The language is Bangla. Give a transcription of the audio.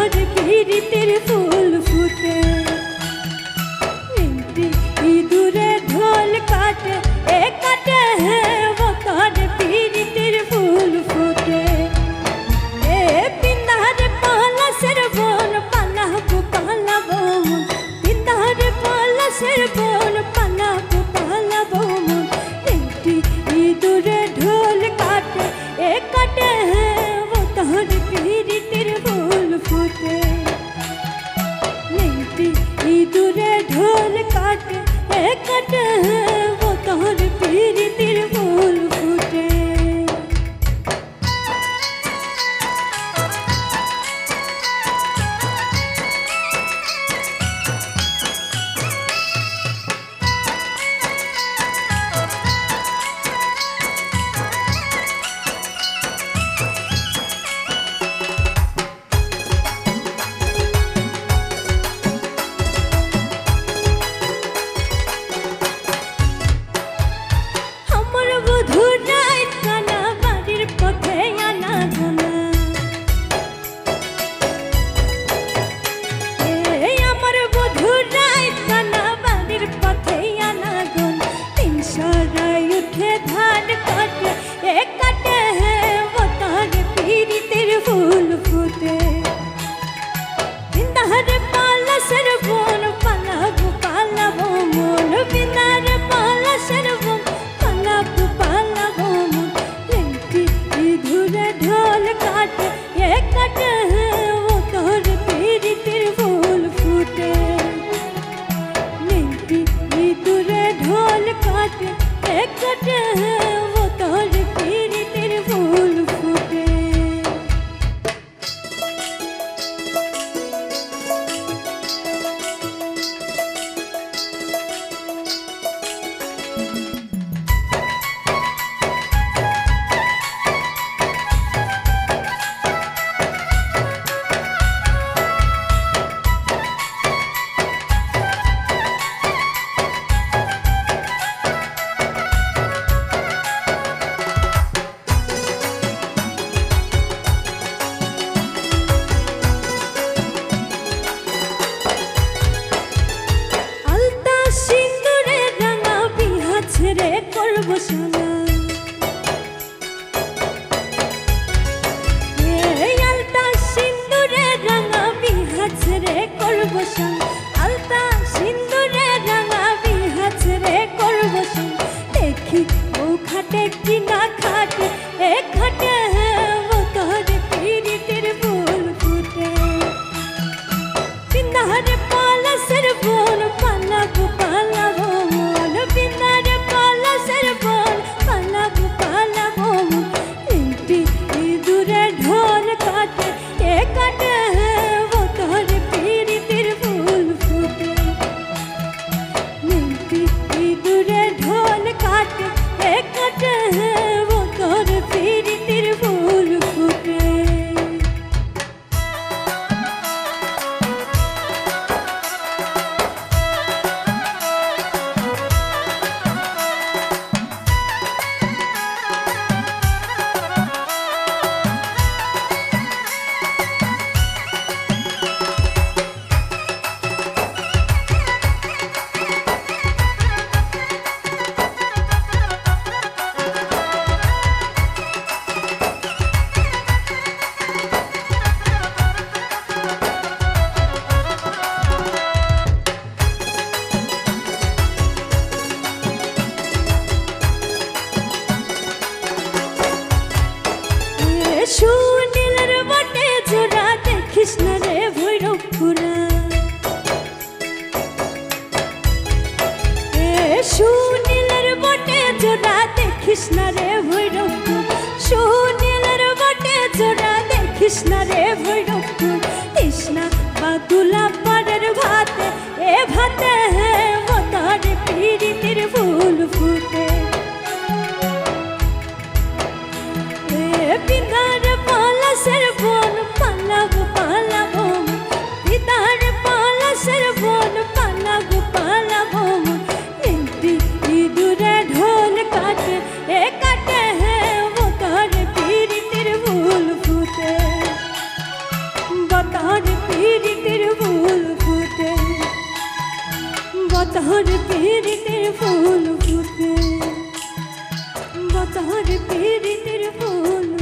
তোর পিরিতের ফুল ফুটে ইঁদুরে ঢোল কাটে এ কাটে ও তোর পিরিতের ফুল ফুটে এ পিন্দার পলাশের বন পালাবো পালাবো মন পিন্দার পলাশের বন পালাবো পালাবো মন ইঁদুরে ঢোল কাটে এ কাটে ও তোর পিরিতের ফুল ফুটে ইঁদুরে ঢোল কাটে এ কাটে ও তোর পিরিতের ফুল ফুটে কৃষ্ণা রে ভৈরবপুর কৃষ্ণা বাদুলা পাড়ের ভাতে এ ভাতে মতার পিরিতির ফুল ফুটে পিতার পলাশের বন পালাবো পালাবো পিতার পলাশের বন পালাবো পালাবো একটি ইঁদুরে ঢোল কাটে এ কাটে মতার পিরিতির ফুল ফুটে তোর পীড়িতের ফুল ফুটে তোর পীড়িতের ফুল